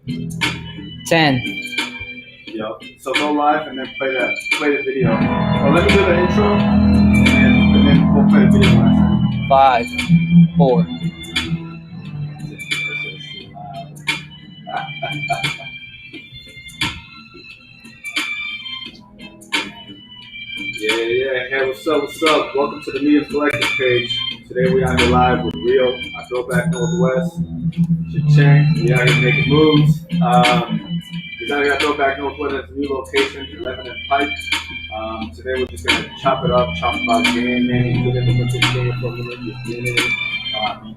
10. Yep. So go live and then play the video. Or let me do the intro and then we'll play the video when I say. 5, 4. Yeah. Hey, what's up? Welcome to the Medium Collective page. Today we are here live with Rio, our Throwback Northwest. Cha-ching. We out here making moves. He's out here at Throwback Northwest at the new location, 11 and Pike. Today we're just gonna chop about game, man. You get in the vintage game from the beginning.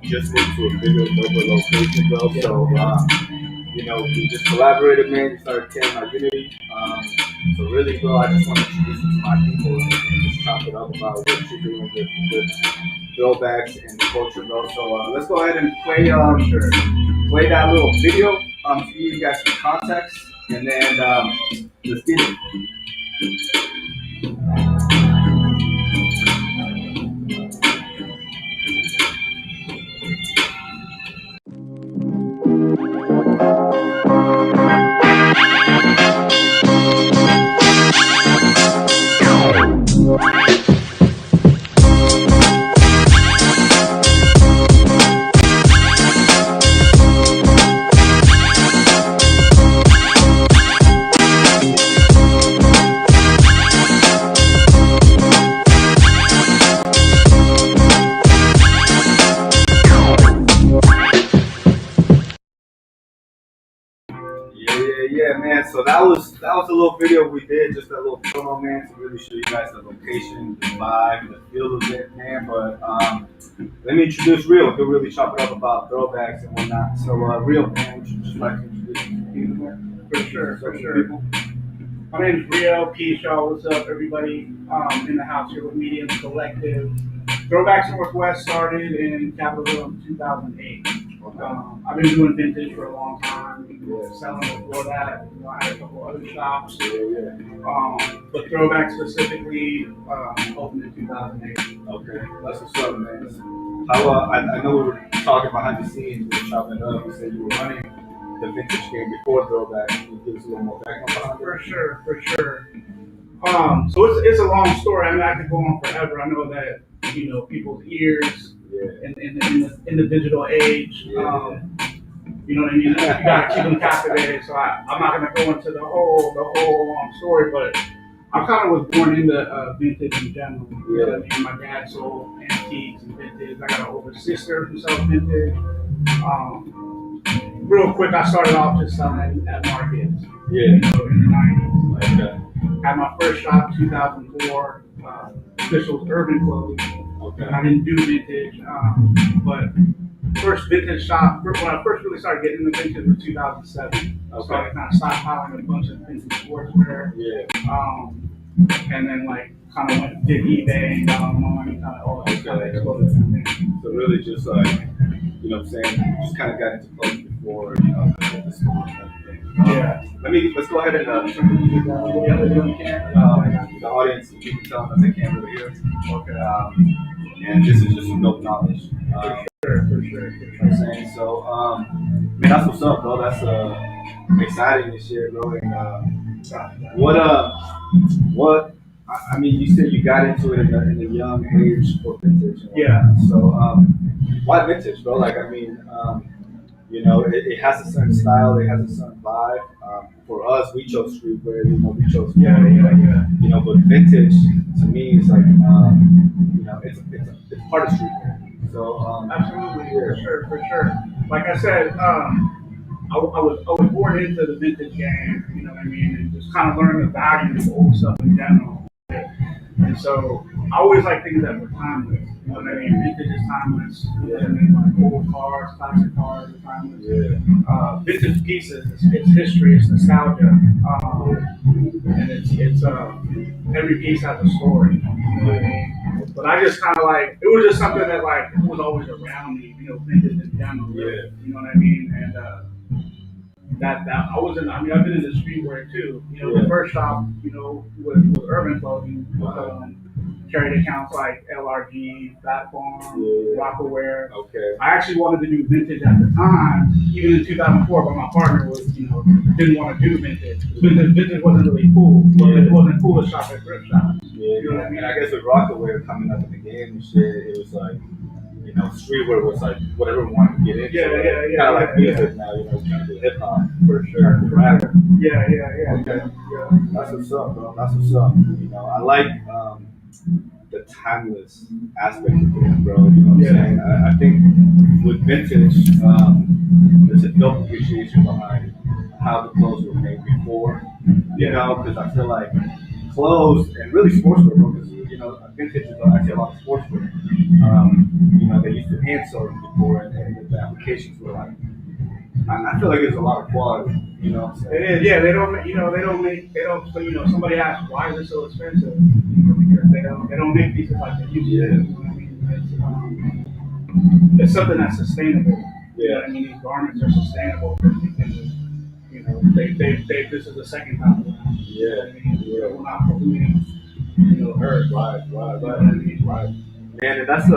You just went to a bigger, doper location, bro. So, we just collaborated, man. We started carrying our unity. So really, bro, I just want to introduce you to my people and just chop it up about what you're doing with throwbacks and the culture, bro. So let's go ahead and play that little video to give you guys some context, and then let's get it. Yeah, man. So that was a little video we did, just a little promo, man, to really show you guys the location, the vibe, the feel of it, man. But let me introduce Rio. He'll really chop it up about throwbacks and whatnot. So Rio, man, would you just like to introduce you, man? For sure. People? My name is Rio. Peace, y'all. What's up, everybody? In the house here with Medium Collective. Throwbacks Northwest started in Capitol in 2008. I've been doing vintage for a long time. Selling before that. I had a couple other shops. But throwback specifically opened in 2008. Okay, that's what's up, man. How I know we were talking behind the scenes, we were chopping it up. You said you were running the vintage game before throwback. Can you give us a little more background behind it? For sure. So it's a long story. I mean, I could go on forever. I know that people's ears in the digital age. You know what I mean? You gotta keep them captivated. So I'm not gonna go into the whole long story, but I kind of was born into vintage in general. You know what I mean? My dad sold antiques and vintage. I got an older sister who sells vintage. Real quick, I started off just selling at markets. In the 90s. Okay. Had my first shop in 2004. Official was Urban Clothes. Okay. I didn't do vintage, but first vintage shop, when I first really started getting into vintage was 2007. Okay. So I kind of stockpiling a bunch of vintage sportswear. And then kind of did eBay and got online, kind of all that kind of exploded from there. So really just what I'm saying, just kind of got into clothes before, the stores and everything. Let's go ahead and turn the music down a little bit if we can. The audience, people telling us they can't really hear. Okay. And this is just some dope knowledge. For sure. You know what I'm saying? So, man, that's what's up, bro. That's exciting this year, bro. And what? I mean, you said you got into it in a young age for vintage. So, why vintage, bro? It has a certain style. It has a certain vibe. For us, we chose streetwear. We chose but vintage to me is like, it's part of streetwear. So, absolutely, for sure. Like I said, I was born into the vintage game. You know what I mean, and just kind of learning the value of old stuff in general. And so I always like things that were timeless. You know what I mean? Vintage is timeless. You know what I mean? Like old cars, classic cars are timeless. Vintage pieces, it's history, it's nostalgia, and it's every piece has a story. You know what I mean? But I just kind of it was just something that was always around me. Vintage in general. You know what I mean? And that I've been in the streetwear too. The first shop, was Urban Clothing. carried accounts like LRG, Fat Farm, Yeah. Rockaware. Okay. I actually wanted to do vintage at the time, even in 2004, but my partner was, didn't want to do vintage. Vintage wasn't really cool. It wasn't cool to shop at thrift shops. Yeah, You know what I mean? and I guess with Rockaware coming up in the game and shit, it was like, streetwear was like what everyone wanted to get into. Kind of like music now, trying to do hip hop. For sure. Rap. Yeah. Okay. Yeah. That's what's up, bro. That's what's up. I like the timeless aspect of it, bro. You know what I'm saying? I think with vintage, there's a dope appreciation behind how the clothes were made before. Because I feel like clothes and really sportswear, bro. Because vintage is actually a lot of sportswear. They used to hand sew them before, and the applications were like. I feel like there's a lot of quality. You know what I'm saying? It is. Yeah, they don't. So somebody asks why is it so expensive? Because they don't make pieces like they used to. You know what I mean? It's something that's sustainable. You know what I mean? These garments are sustainable because this is the second time around. You know what I mean? We're not polluting, Earth. Right. You know what I mean? Right. Man, and that's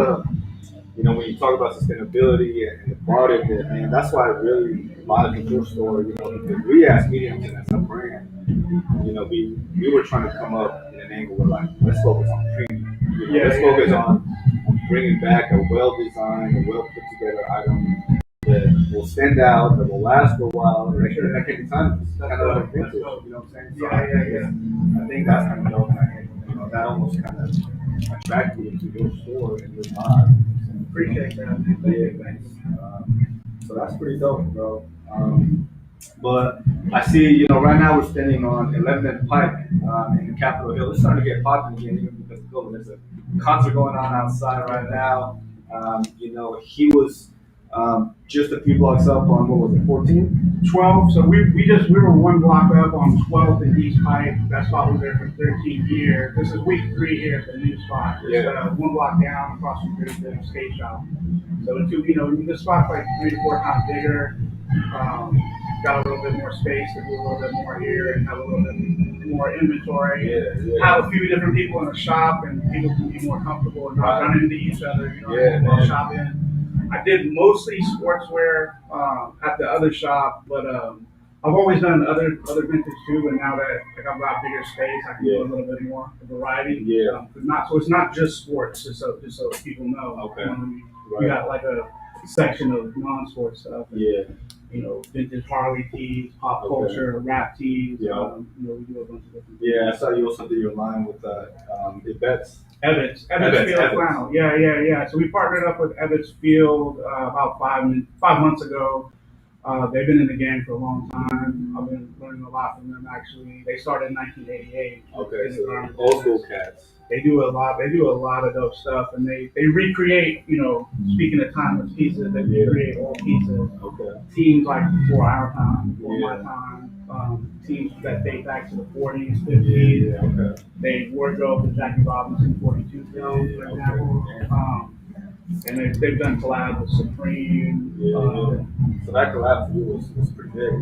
when you talk about sustainability and the quality of it, man, that's why I really bought the thrift store, because we as Mediumton as a brand, we were trying to come up in an angle where like, let's focus on premium. Let's focus on bringing back a well-designed, a well-put-together item that will stand out, that will last for a while, and that can be timeless. Kind of like vintage, you know what I'm saying? So I think that's kind of dope. That almost kind of attracted me to your store and your vibe. Appreciate that. Thanks. So that's pretty dope, bro. But I see, right now we're standing on 11th Pike in Capitol Hill. It's starting to get popping again, even because of COVID. There's a concert going on outside right now. He was just a few blocks up on, what was it, 14? 12. So we were one block up on 12th and East Pike. That spot was there for 13 years. This is week 3 here at the new spot. It's one block down across the street, the skate shop. So this spot's like 3 to 4 times bigger. Got a little bit more space to do a little bit more here and have a little bit more inventory. Have a few different people in the shop and people can be more comfortable and not run into each other. While shopping. I did mostly sportswear at the other shop, but I've always done other vintage too. And now that I've got bigger space, I can do a little bit more variety. So it's not just sports, just so people know. Okay. We got like a section of non-sports stuff. Vintage Harley tees, pop culture, rap tees. We do a bunch of different things. I saw you also did your line with Ebbets. Ebbets Field Flannel. Yeah. So we partnered up with Ebbets Field about 5 months ago. They've been in the game for a long time. I've been learning a lot from them actually. They started in 1988. Okay, so old school cats. They do a lot of dope stuff, and they recreate, speaking of timeless pieces, they recreate old pieces. Okay. Teams like before our time, before my time, teams that date back to the 40s, 50s. Okay. They wardrobe the Jackie Robinson 42 film, for example. And they've done collabs with Supreme. So that collab for you was pretty big.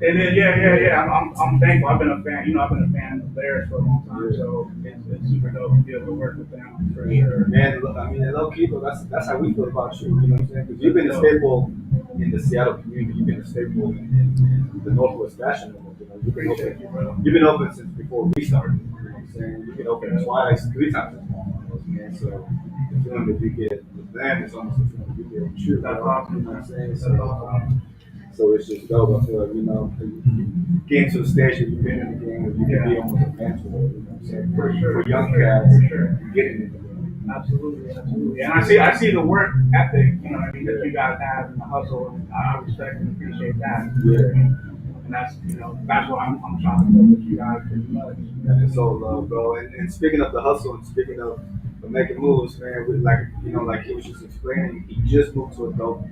It is, yeah. I'm thankful. I've been a fan. I've been a fan of theirs for a long time. So it's super dope to be able to work with them for sure. Man, low key, though, that's how we feel about you. You know what I'm saying? Because you've been a staple in the Seattle community. You've been a staple in the Northwest Fashion Movement. You've been open since before we started. You know what I'm saying? You've been open twice, 3 times as long. Man, so the feeling that you get with them is almost the feeling you get with you. That's awesome. You know what I'm saying? So it's just dope. I feel like, getting to the stage where you've been in the game, where you can be almost a mentor, you know what I'm saying? For young cats, getting in the game. Absolutely. And I see the work ethic, that you guys have and the hustle, and I respect and appreciate that. And that's what I'm trying to do with you guys pretty much. And so, bro. And speaking of the hustle, and speaking of making moves, man, like he was just explaining, he just moved to a dope,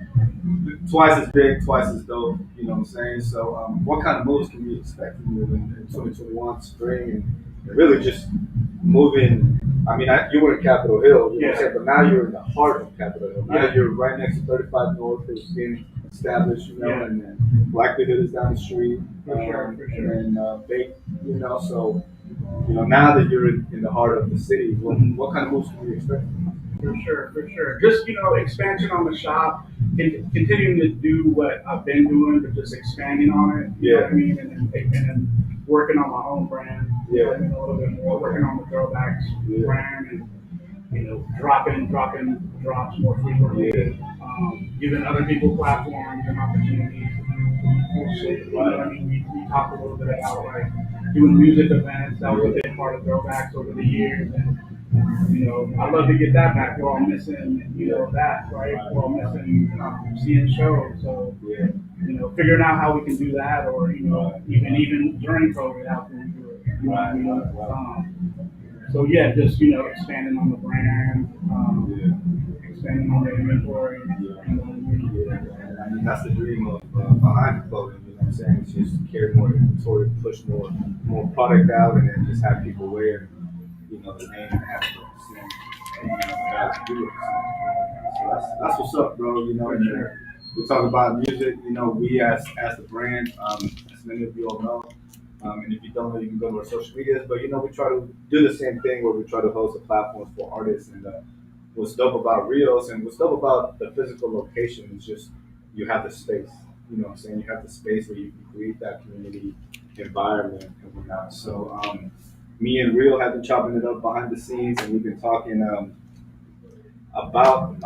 twice as big, twice as dope. You know what I'm saying? So, what kind of moves can we expect from you in 2021 spring, and really just moving? I mean, you were in Capitol Hill, you know what I'm saying, but now you're in the heart of Capitol Hill. Now you're right next to 35 North. It was being established, and then Blackbeard is down the street, For sure. and then Bait, so now that you're in the heart of the city, what kind of moves can we expect? For sure, for sure. Just expansion on the shop, continuing to do what I've been doing, but just expanding on it. You know what I mean, and then working on my own brand. You know what I mean, a little bit more, working on the throwbacks brand, and dropping drops more frequently, giving other people platforms and opportunities to do cool shit. You know what I mean? We talked a little bit about like doing music events. That was a big part of throwbacks over the years, and I'd love to get that back. We're all missing, that, right? We're all missing seeing shows. So, figuring out how we can do that, or even during COVID, how can we do it? You know what I mean? So yeah, just expanding on the brand, expanding on the inventory. I mean, that's the dream of behind the clothing. You know what I'm saying? It's just carry more inventory, push more product out, and then just have people wear, the name and have it. And, guys do it. So that's what's up, bro. And we talk about music. We as the brand, as many of you all know. And if you don't know, you can go to our social medias. But we try to do the same thing where we try to host the platforms for artists. And what's dope about Reels and what's dope about the physical location is just you have the space. You know what I'm saying? You have the space where you can create that community environment and whatnot. So me and Reel have been chopping it up behind the scenes, and we've been talking about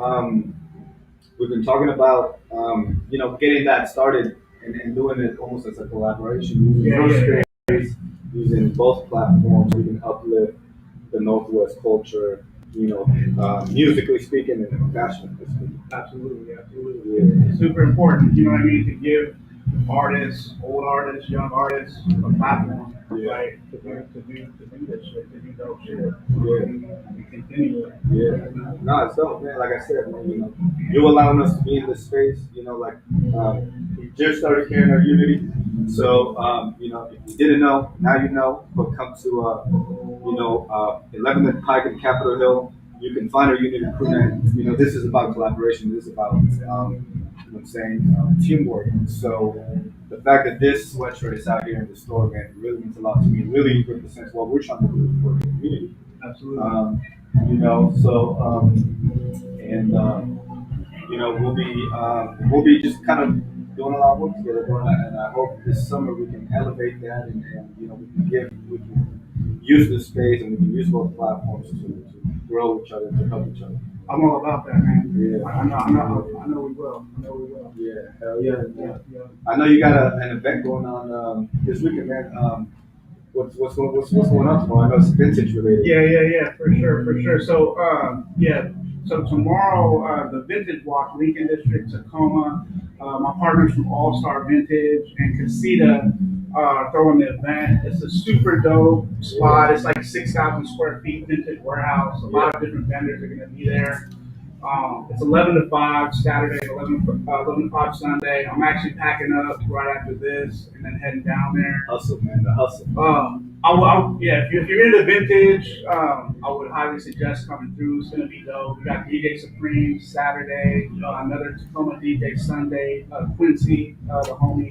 getting that started and doing it almost as a collaboration using both platforms. We can uplift the Northwest culture, musically speaking and fashionably speaking. Absolutely, absolutely. Yeah. Super important, you know what I mean, to give artists, old artists, young artists, a platform, right? To do this shit, to do dope shit. And continue it. Yeah. No, it's dope, man. Like I said, man, you allowing us to be in this space, we just started carrying our Unity. So, if you didn't know, now you know. But come to 11th and Pike and Capitol Hill. You can find our Unity crew net. This is about collaboration. This is about, teamwork. So the fact that this sweatshirt is out here in the store, man, it really means a lot to me. It really represents what we're trying to do for the community. Absolutely. We'll be just kind of doing a lot of work together, and I hope this summer we can elevate that, and we can use this space, and we can use both platforms to grow each other, to help each other. I'm all about that, man. Yeah. I know we will. Yeah, hell yeah. I know you got an event going on this weekend, man. What's going on tomorrow? I know it's vintage related. Yeah, for sure. So, so tomorrow, the Vintage Walk, Lincoln District, Tacoma, my partners from All Star Vintage and Casita are throwing the event. It's a super dope spot. It's like 6,000 square feet, vintage warehouse. A lot of different vendors are going to be there. It's 11 to 5 Saturday, 11 to 5 Sunday. I'm actually packing up right after this and then heading down there. Hustle, man, the hustle. If you're into vintage, I would highly suggest coming through. It's gonna be dope. We got DJ Supreme Saturday, another Tacoma DJ Sunday, Quincy, the homie,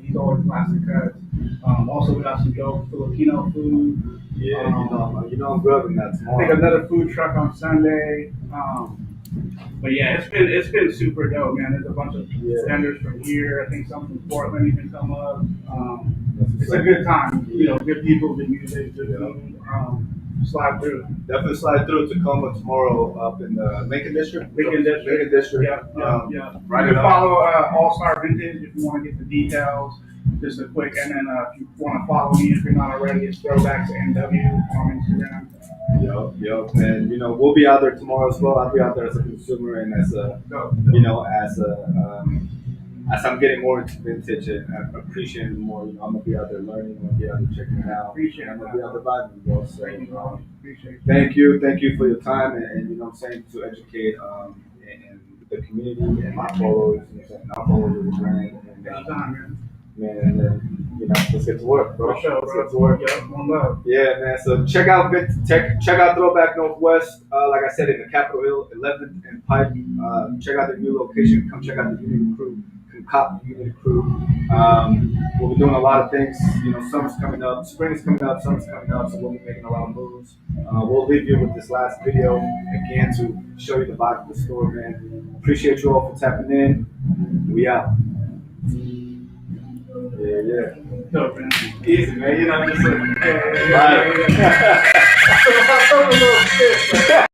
he's always classic cuts. Also we got some dope Filipino food. Yeah, I'm grubbing that tomorrow. I think another food truck on Sunday. But yeah, it's been super dope, man. There's a bunch of vendors from here. I think some from Portland even come up. It's a good time. Good people, good music, good food. Slide through. Definitely slide through Tacoma tomorrow up in the Lincoln District. Lincoln District. Yeah. Right. You can follow All Star Vintage if you want to get the details. Just a quick, and then if you want to follow me, if you're not already, it's Throwbacks NW on Instagram. Yo, and we'll be out there tomorrow as well. I'll be out there as a consumer and as as I'm getting more into vintage and appreciating it more. I'm gonna be out there learning. I'm gonna be out there checking it out. I'm gonna be out there vibing, bro. So thank you for your time and to educate and the community and my followers and our followers of the brand and then let's get to work, bro. For sure, let's get to work. One love. Yeah, man. So check out Throwback Northwest. Like I said, in the Capitol Hill, 11th and Pike. Check out the new location. Come check out the Unity crew. Come cop the Unity crew. we'll be doing a lot of things. You know, summer's coming up, spring is coming up, summer's coming up, so we'll be making a lot of moves. We'll leave you with this last video again to show you the vibe of the store, man. Appreciate you all for tapping in. We out. Yeah, yeah. Dope, man. Easy, man. You know, just like, Yeah.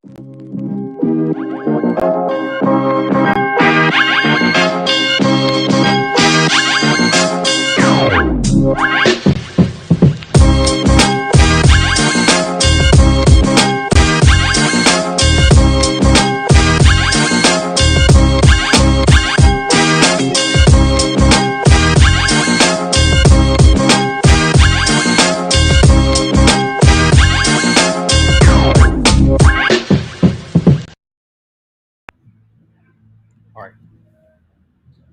All right.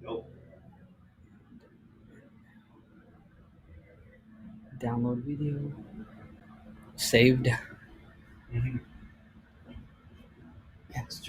Nope. Download video. Saved. Mm-hmm. Yes.